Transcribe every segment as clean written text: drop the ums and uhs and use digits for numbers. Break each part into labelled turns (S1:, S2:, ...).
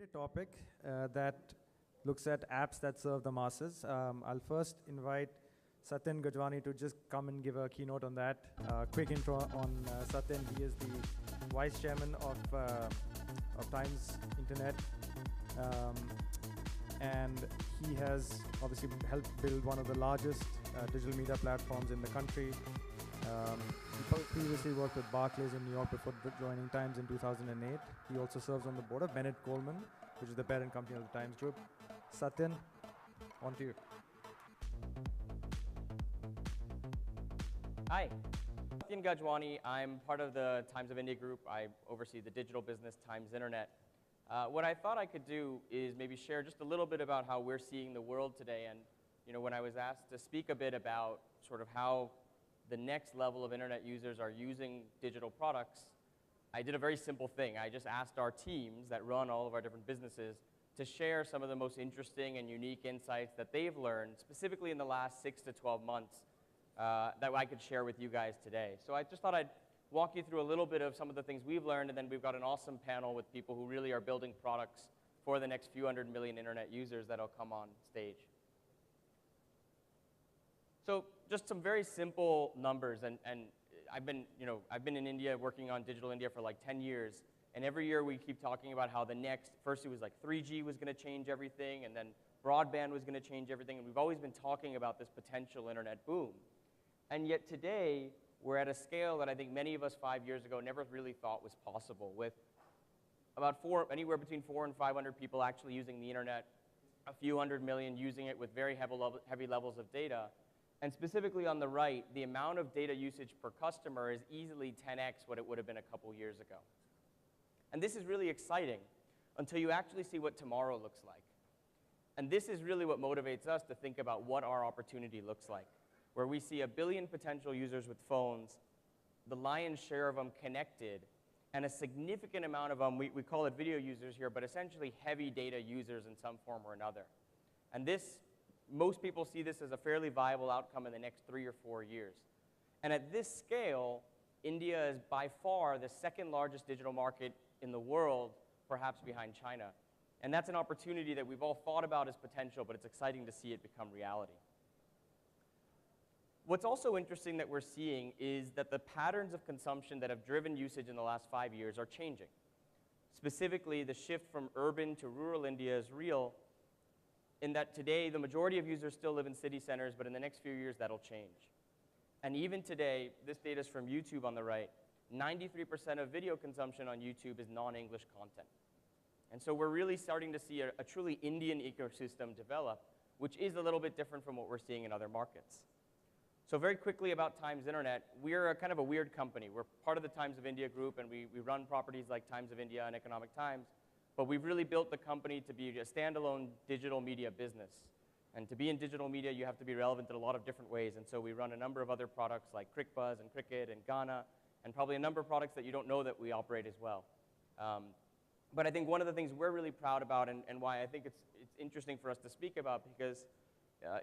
S1: A topic that looks at apps that serve the masses. I'll first invite Satyan Gajwani to just come and give a keynote on that. Quick intro on Satyan. He is the vice chairman of Times Internet. And he has obviously helped build one of the largest digital media platforms in the country. He previously worked with Barclays in New York before joining Times in 2008. He also serves on the board of Bennett Coleman, which is the parent company of the Times Group. Satyan, on to you.
S2: Hi, Satyan Gajwani. I'm part of the Times of India group. I oversee the digital business, Times Internet. What I thought I could do is maybe share just a little bit about how we're seeing the world today. And when I was asked to speak a bit about sort of how the next level of internet users are using digital products, I did a very simple thing. I just asked our teams that run all of our different businesses to share some of the most interesting and unique insights that they've learned, specifically in the last 6 to 12 months, that I could share with you guys today. So I just thought I'd walk you through a little bit of some of the things we've learned, and then we've got an awesome panel with people who really are building products for the next few hundred million internet users that'll come on stage. So just some very simple numbers, and I've been in India working on Digital India for like 10 years, and every year we keep talking about how the next, first it was like 3G was going to change everything, and then broadband was going to change everything, and we've always been talking about this potential internet boom. And yet today, we're at a scale that I think many of us 5 years ago never really thought was possible, with about anywhere between 400 and 500 people actually using the internet, a few hundred million using it with very heavy levels of data. And specifically on the right, the amount of data usage per customer is easily 10x what it would have been a couple years ago. And this is really exciting until you actually see what tomorrow looks like. And this is really what motivates us to think about what our opportunity looks like, where we see 1 billion potential users with phones, the lion's share of them connected, and a significant amount of them, we call it video users here, but essentially heavy data users in some form or another. And most people see this as a fairly viable outcome in the next 3 or 4 years. And at this scale, India is by far the second largest digital market in the world, perhaps behind China. And that's an opportunity that we've all thought about as potential, but it's exciting to see it become reality. What's also interesting that we're seeing is that the patterns of consumption that have driven usage in the last 5 years are changing. Specifically, the shift from urban to rural India is real, in that today, the majority of users still live in city centers, but in the next few years, that'll change. And even today, this data is from YouTube on the right, 93% of video consumption on YouTube is non-English content. And so we're really starting to see a truly Indian ecosystem develop, which is a little bit different from what we're seeing in other markets. So very quickly about Times Internet, we're kind of a weird company. We're part of the Times of India group, and we run properties like Times of India and Economic Times. But we've really built the company to be a standalone digital media business. And to be in digital media, you have to be relevant in a lot of different ways. And so we run a number of other products like CrickBuzz and Cricket and Ghana, and probably a number of products that you don't know that we operate as well. But I think one of the things we're really proud about, and why I think it's interesting for us to speak about, because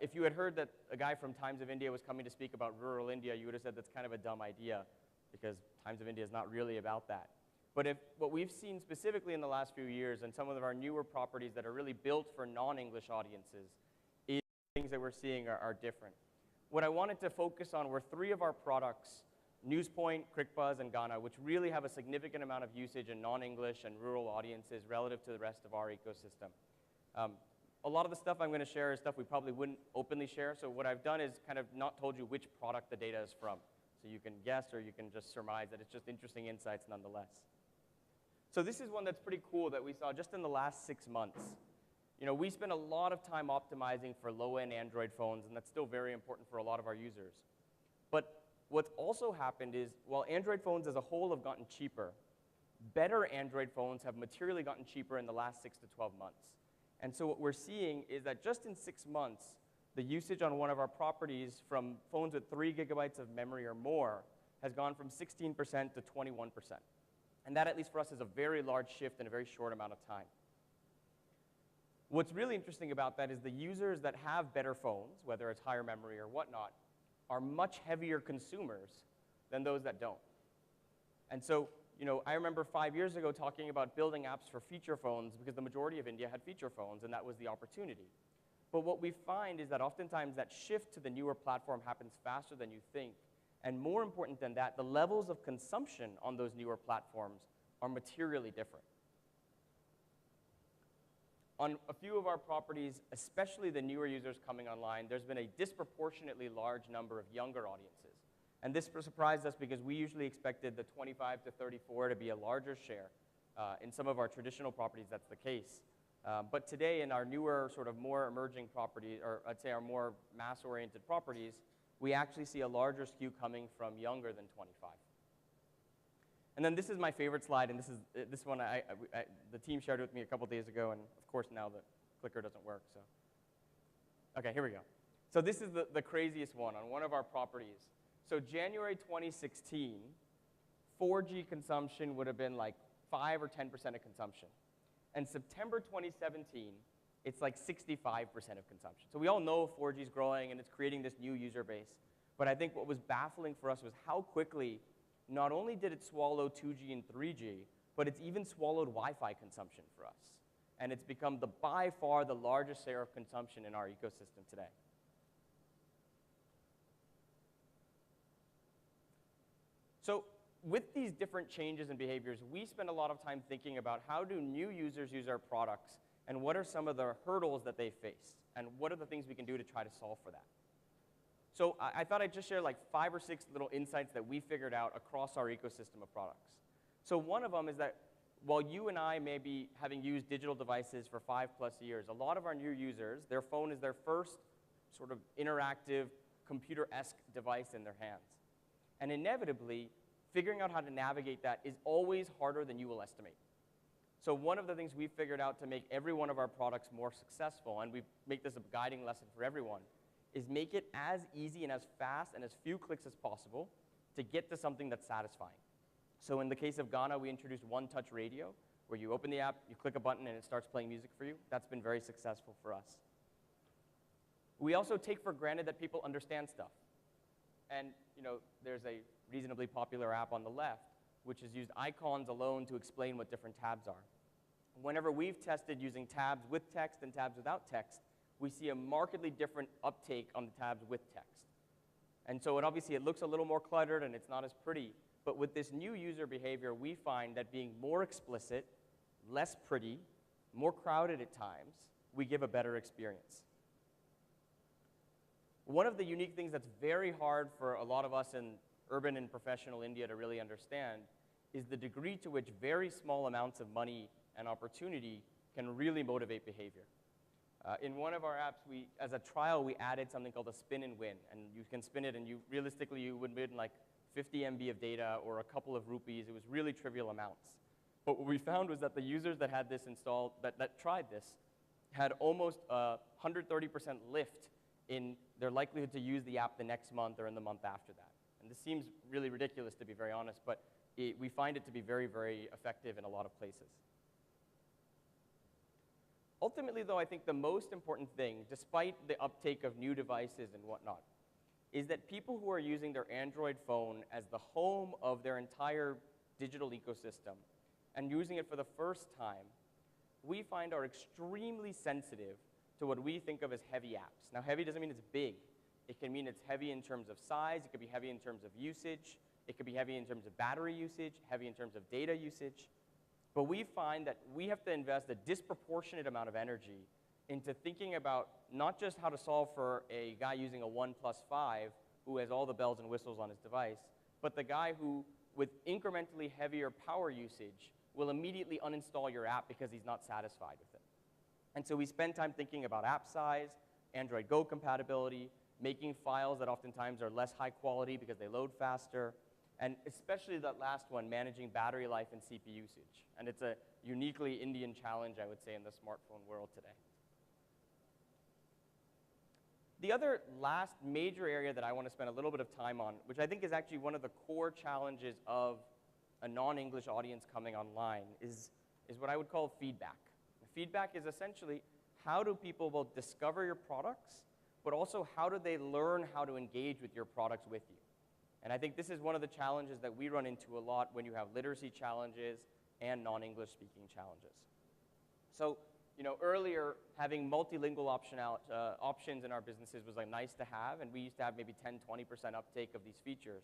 S2: if you had heard that a guy from Times of India was coming to speak about rural India, you would have said that's kind of a dumb idea, because Times of India is not really about that. But what we've seen specifically in the last few years, and some of our newer properties that are really built for non-English audiences, is things that we're seeing are different. What I wanted to focus on were 3 of our products, Newspoint, CrickBuzz, and Ghana, which really have a significant amount of usage in non-English and rural audiences relative to the rest of our ecosystem. A lot of the stuff I'm going to share is stuff we probably wouldn't openly share, so what I've done is kind of not told you which product the data is from. So you can guess or you can just surmise that it's just interesting insights nonetheless. So this is one that's pretty cool that we saw just in the last 6 months. We spend a lot of time optimizing for low-end Android phones, and that's still very important for a lot of our users. But what's also happened is, while Android phones as a whole have gotten cheaper, better Android phones have materially gotten cheaper in the last 6 to 12 months. And so what we're seeing is that just in 6 months, the usage on one of our properties from phones with 3 gigabytes of memory or more has gone from 16% to 21%. And that, at least for us, is a very large shift in a very short amount of time. What's really interesting about that is the users that have better phones, whether it's higher memory or whatnot, are much heavier consumers than those that don't. And so I remember 5 years ago talking about building apps for feature phones because the majority of India had feature phones, and that was the opportunity. But what we find is that oftentimes that shift to the newer platform happens faster than you think. And more important than that, the levels of consumption on those newer platforms are materially different. On a few of our properties, especially the newer users coming online, there's been a disproportionately large number of younger audiences. And this surprised us because we usually expected the 25 to 34 to be a larger share. In some of our traditional properties, that's the case. But today, in our newer, sort of more emerging properties, or I'd say our more mass-oriented properties, we actually see a larger skew coming from younger than 25. And then this is my favorite slide, and this one the team shared with me a couple days ago, and of course now the clicker doesn't work. So, okay, here we go. So this is the craziest one on one of our properties. So January 2016, 4G consumption would have been like 5 or 10% of consumption. And September 2017, it's like 65% of consumption. So we all know 4G is growing and it's creating this new user base. But I think what was baffling for us was how quickly not only did it swallow 2G and 3G, but it's even swallowed Wi-Fi consumption for us. And it's become by far the largest share of consumption in our ecosystem today. So with these different changes in behaviors, we spend a lot of time thinking about how do new users use our products, and what are some of the hurdles that they face, and what are the things we can do to try to solve for that. So I thought I'd just share like 5 or 6 little insights that we figured out across our ecosystem of products. So one of them is that while you and I may be having used digital devices for 5+ years, a lot of our new users, their phone is their first sort of interactive, computer-esque device in their hands. And inevitably, figuring out how to navigate that is always harder than you will estimate. So one of the things we figured out to make every one of our products more successful, and we make this a guiding lesson for everyone, is make it as easy and as fast and as few clicks as possible to get to something that's satisfying. So in the case of Ghana, we introduced one-touch radio, where you open the app, you click a button, and it starts playing music for you. That's been very successful for us. We also take for granted that people understand stuff. And there's a reasonably popular app on the left, which has used icons alone to explain what different tabs are. Whenever we've tested using tabs with text and tabs without text, we see a markedly different uptake on the tabs with text. And so obviously it looks a little more cluttered and it's not as pretty, but with this new user behavior, we find that being more explicit, less pretty, more crowded at times, we give a better experience. One of the unique things that's very hard for a lot of us in urban and professional India to really understand is the degree to which very small amounts of money and opportunity can really motivate behavior. In one of our apps, as a trial, we added something called a spin and win. And you can spin it, and realistically, you would win like 50 MB of data or a couple of rupees. It was really trivial amounts. But what we found was that the users that had this installed, that tried this, had almost 130% lift in their likelihood to use the app the next month or in the month after that. And this seems really ridiculous, to be very honest, but we find it to be very, very effective in a lot of places. Ultimately, though, I think the most important thing, despite the uptake of new devices and whatnot, is that people who are using their Android phone as the home of their entire digital ecosystem and using it for the first time, we find are extremely sensitive to what we think of as heavy apps. Now, heavy doesn't mean it's big. It can mean it's heavy in terms of size. It could be heavy in terms of usage. It could be heavy in terms of battery usage, heavy in terms of data usage. But we find that we have to invest a disproportionate amount of energy into thinking about not just how to solve for a guy using a OnePlus 5 who has all the bells and whistles on his device, but the guy who, with incrementally heavier power usage, will immediately uninstall your app because he's not satisfied with it. And so we spend time thinking about app size, Android Go compatibility, making files that oftentimes are less high quality because they load faster, and especially that last one, managing battery life and CPU usage. And it's a uniquely Indian challenge, I would say, in the smartphone world today. The other last major area that I want to spend a little bit of time on, which I think is actually one of the core challenges of a non-English audience coming online, is what I would call feedback. Feedback is essentially how do people both discover your products, but also how do they learn how to engage with your products with you. And I think this is one of the challenges that we run into a lot when you have literacy challenges and non-English speaking challenges. So, earlier, having multilingual options in our businesses was like nice to have, and we used to have maybe 10, 20% uptake of these features.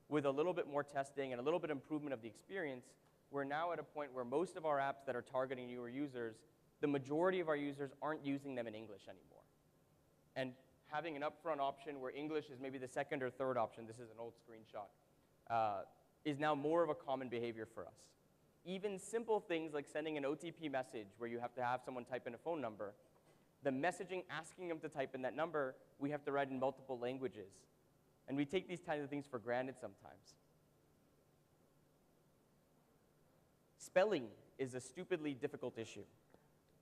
S2: With a little bit more testing and a little bit improvement of the experience, we're now at a point where most of our apps that are targeting newer users, the majority of our users aren't using them in English anymore. And having an upfront option where English is maybe the second or third option, this is an old screenshot, is now more of a common behavior for us. Even simple things like sending an OTP message where you have to have someone type in a phone number, the messaging asking them to type in that number, we have to write in multiple languages. And we take these kinds of things for granted sometimes. Spelling is a stupidly difficult issue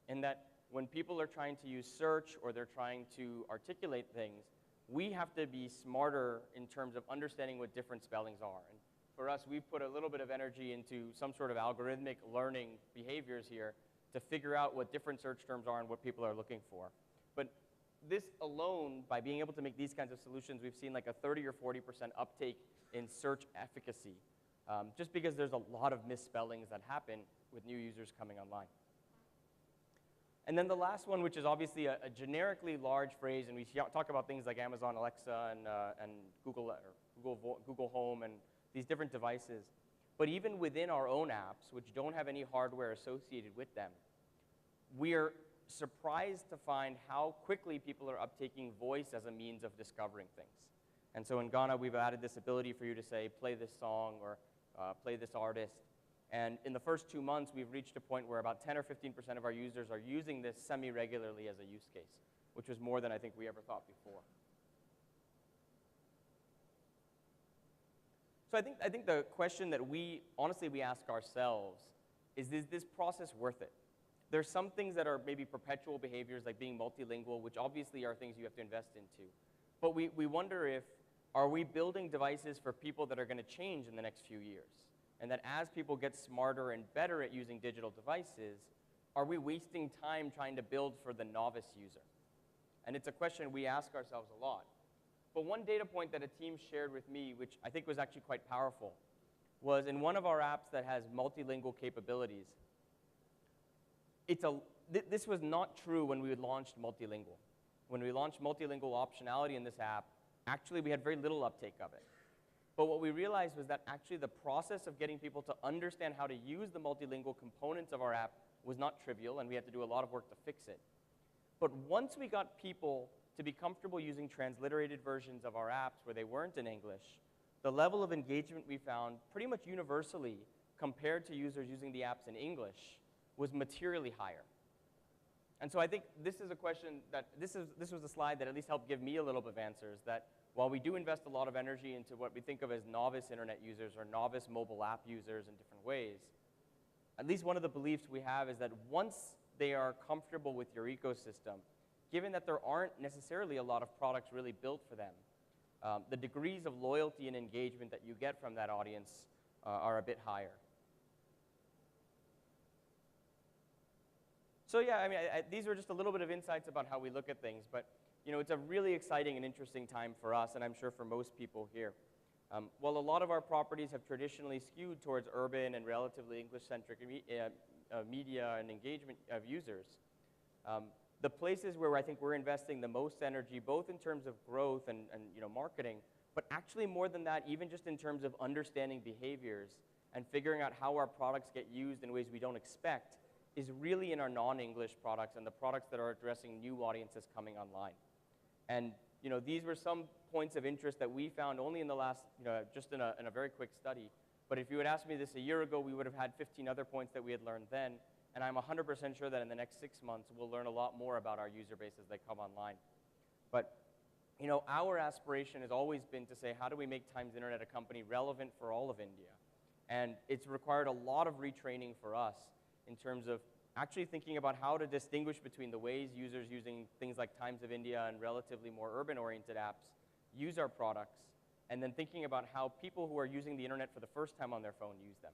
S2: in that when people are trying to use search or they're trying to articulate things, we have to be smarter in terms of understanding what different spellings are. And for us, we've put a little bit of energy into some sort of algorithmic learning behaviors here to figure out what different search terms are and what people are looking for. But this alone, by being able to make these kinds of solutions, we've seen like a 30 or 40% uptake in search efficacy, just because there's a lot of misspellings that happen with new users coming online. And then the last one, which is obviously a generically large phrase, and we talk about things like Amazon Alexa and Google Home and these different devices. But even within our own apps, which don't have any hardware associated with them, we're surprised to find how quickly people are uptaking voice as a means of discovering things. And so in Ghana, we've added this ability for you to say, play this song or play this artist. And in the first 2 months, we've reached a point where about 10 or 15% of our users are using this semi-regularly as a use case, which was more than I think we ever thought before. So I think the question that we ask ourselves is this process worth it? There's some things that are maybe perpetual behaviors like being multilingual, which obviously are things you have to invest into. But we wonder are we building devices for people that are going to change in the next few years? And that as people get smarter and better at using digital devices, are we wasting time trying to build for the novice user? And it's a question we ask ourselves a lot. But one data point that a team shared with me, which I think was actually quite powerful, was in one of our apps that has multilingual capabilities. This was not true when we launched multilingual. When we launched multilingual optionality in this app, actually we had very little uptake of it. But what we realized was that actually the process of getting people to understand how to use the multilingual components of our app was not trivial, and we had to do a lot of work to fix it. But once we got people to be comfortable using transliterated versions of our apps where they weren't in English, the level of engagement we found pretty much universally compared to users using the apps in English was materially higher. And so I think this is a question that, this was a slide that at least helped give me a little bit of answers, that while we do invest a lot of energy into what we think of as novice internet users or novice mobile app users in different ways, at least one of the beliefs we have is that once they are comfortable with your ecosystem, given that there aren't necessarily a lot of products really built for them, the degrees of loyalty and engagement that you get from that audience are a bit higher. So yeah, I mean, these were just a little bit of insights about how we look at things, but it's a really exciting and interesting time for us, and I'm sure for most people here. While a lot of our properties have traditionally skewed towards urban and relatively English-centric media and engagement of users, the places where I think we're investing the most energy, both in terms of growth and marketing, but actually more than that, even just in terms of understanding behaviors and figuring out how our products get used in ways we don't expect, is really in our non-English products and the products that are addressing new audiences coming online. And these were some points of interest that we found only in the last, just in a very quick study. But if you had asked me this a year ago, we would have had 15 other points that we had learned then. And I'm 100% sure that in the next 6 months, we'll learn a lot more about our user base as they come online. But our aspiration has always been to say, how do we make Times Internet a company relevant for all of India? And it's required a lot of retraining for us in terms of actually thinking about how to distinguish between the ways users using things like Times of India and relatively more urban-oriented apps use our products, and then thinking about how people who are using the internet for the first time on their phone use them.